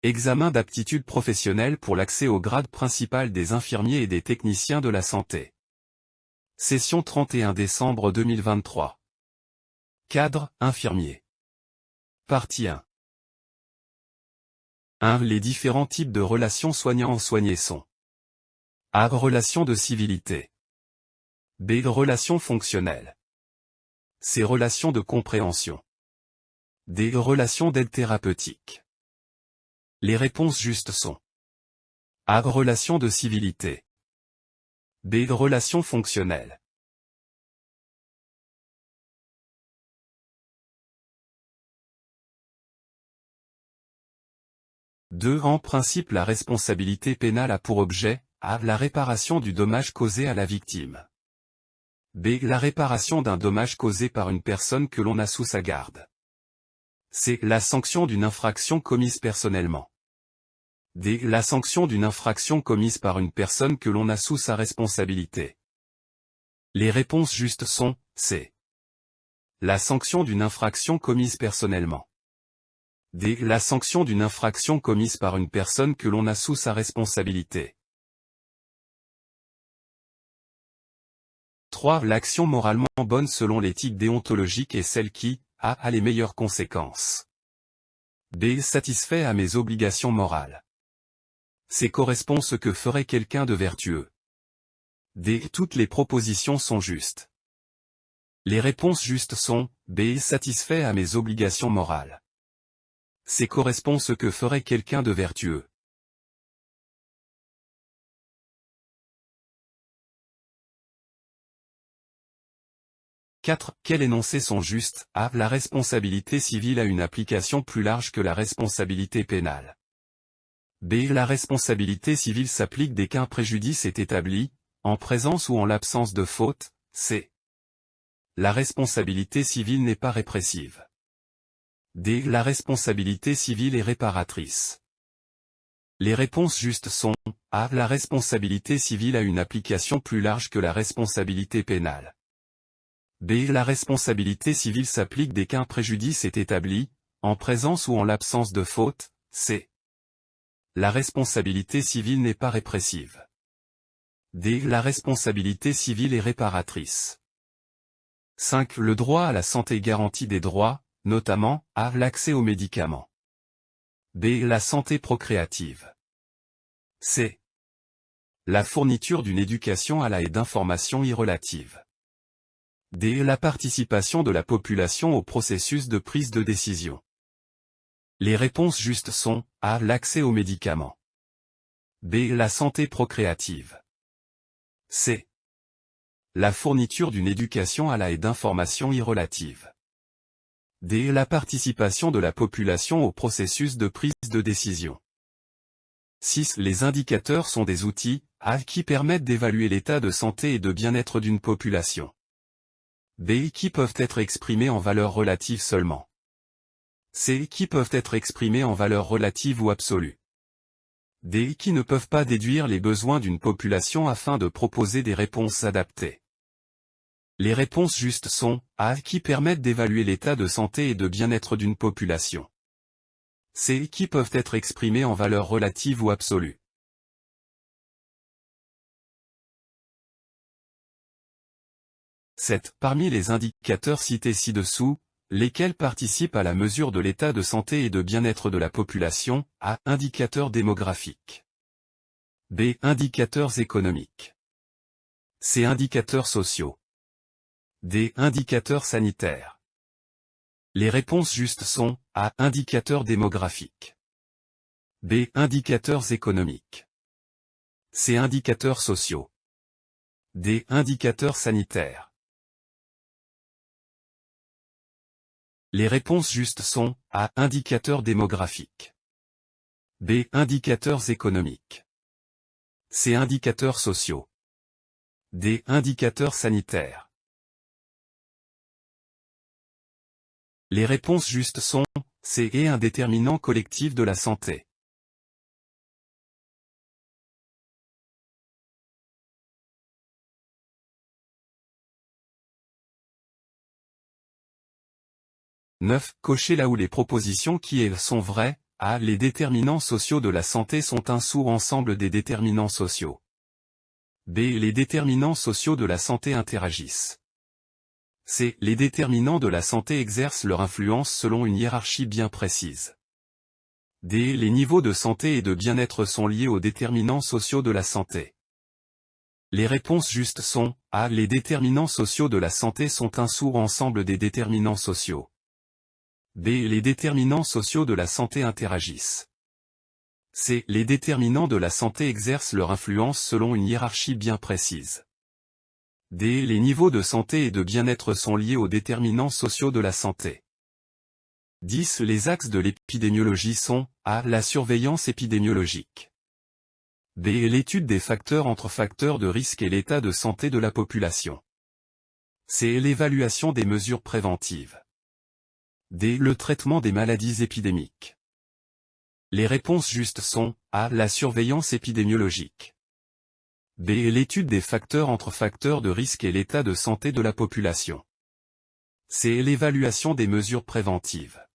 Examen d'aptitude professionnelle pour l'accès au grade principal des infirmiers et des techniciens de la santé. Session 31 décembre 2023. Cadre, infirmier. Partie 1. 1. Les différents types de relations soignant-soigné sont. A. Relations de civilité. B. Relations fonctionnelles. C. Relations de compréhension. D. Relations d'aide thérapeutique. Les réponses justes sont. A. Relations de civilité. B. Relations fonctionnelles. En principe, la responsabilité pénale a pour objet A. La réparation du dommage causé à la victime. B. La réparation d'un dommage causé par une personne que l'on a sous sa garde. C. La sanction d'une infraction commise personnellement. D. La sanction d'une infraction commise par une personne que l'on a sous sa responsabilité. Les réponses justes sont C. La sanction d'une infraction commise personnellement. D. La sanction d'une infraction commise par une personne que l'on a sous sa responsabilité. 3. L'action moralement bonne selon l'éthique déontologique est celle qui a les meilleures conséquences. B. Satisfait à mes obligations morales. C. Correspond ce que ferait quelqu'un de vertueux. D. Toutes les propositions sont justes. Les réponses justes sont B. Satisfait à mes obligations morales. C. Correspond ce que ferait quelqu'un de vertueux. 4. Quels énoncés sont justes? A. La responsabilité civile a une application plus large que la responsabilité pénale. B. La responsabilité civile s'applique dès qu'un préjudice est établi, en présence ou en l'absence de faute. C. La responsabilité civile n'est pas répressive. D. La responsabilité civile est réparatrice. Les réponses justes sont A. La responsabilité civile a une application plus large que la responsabilité pénale. B. La responsabilité civile s'applique dès qu'un préjudice est établi, en présence ou en l'absence de faute. C. La responsabilité civile n'est pas répressive. D. La responsabilité civile est réparatrice. 5. Le droit à la santé garantit des droits, notamment A. L'accès aux médicaments. B. La santé procréative. C. La fourniture d'une éducation à la et d'informations y relatives. D. La participation de la population au processus de prise de décision. Les réponses justes sont A. L'accès aux médicaments. B. La santé procréative. C. La fourniture d'une éducation à la et d'informations y relatives. D. La participation de la population au processus de prise de décision. 6. Les indicateurs sont des outils A. Qui permettent d'évaluer l'état de santé et de bien-être d'une population. B. Qui peuvent être exprimés en valeurs relatives seulement. C. Qui peuvent être exprimés en valeurs relatives ou absolues. D. Qui ne peuvent pas déduire les besoins d'une population afin de proposer des réponses adaptées. Les réponses justes sont A. Qui permettent d'évaluer l'état de santé et de bien-être d'une population. C. Qui peuvent être exprimés en valeurs relatives ou absolues. 7. Parmi les indicateurs cités ci-dessous, lesquels participent à la mesure de l'état de santé et de bien-être de la population? A. Indicateurs démographiques. B. Indicateurs économiques. C. Indicateurs sociaux. D. Indicateurs sanitaires. Les réponses justes sont A. Indicateurs démographiques. B. Indicateurs économiques. C. Indicateurs sociaux. D. Indicateurs sanitaires. Les réponses justes sont A. Indicateurs démographiques. B. Indicateurs économiques. C. Indicateurs sociaux. D. Indicateurs sanitaires. Les réponses justes sont C. Et un déterminant collectif de la santé. « 9. Cochez là où les propositions qui sont vraies, A. Les déterminants sociaux de la santé sont un sous-ensemble des déterminants sociaux. B. Les déterminants sociaux de la santé interagissent. C. Les déterminants de la santé exercent leur influence selon une hiérarchie bien précise. D. Les niveaux de santé et de bien-être sont liés aux déterminants sociaux de la santé. Les réponses justes sont A. Les déterminants sociaux de la santé sont un sous-ensemble des déterminants sociaux. B. Les déterminants sociaux de la santé interagissent. C. Les déterminants de la santé exercent leur influence selon une hiérarchie bien précise. D. Les niveaux de santé et de bien-être sont liés aux déterminants sociaux de la santé. 10. Les axes de l'épidémiologie sont A. La surveillance épidémiologique. B. L'étude des facteurs entre facteurs de risque et l'état de santé de la population. C. L'évaluation des mesures préventives. D. Le traitement des maladies épidémiques. Les réponses justes sont A. La surveillance épidémiologique. B. L'étude des facteurs entre facteurs de risque et l'état de santé de la population. C. L'évaluation des mesures préventives.